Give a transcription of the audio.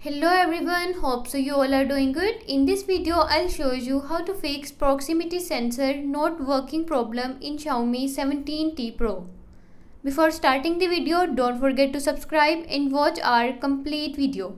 Hello everyone, hope so you all are doing good. In this video I'll show you how to fix proximity sensor not working problem in Xiaomi 17T Pro. Before starting the video, don't forget to subscribe and watch our complete video.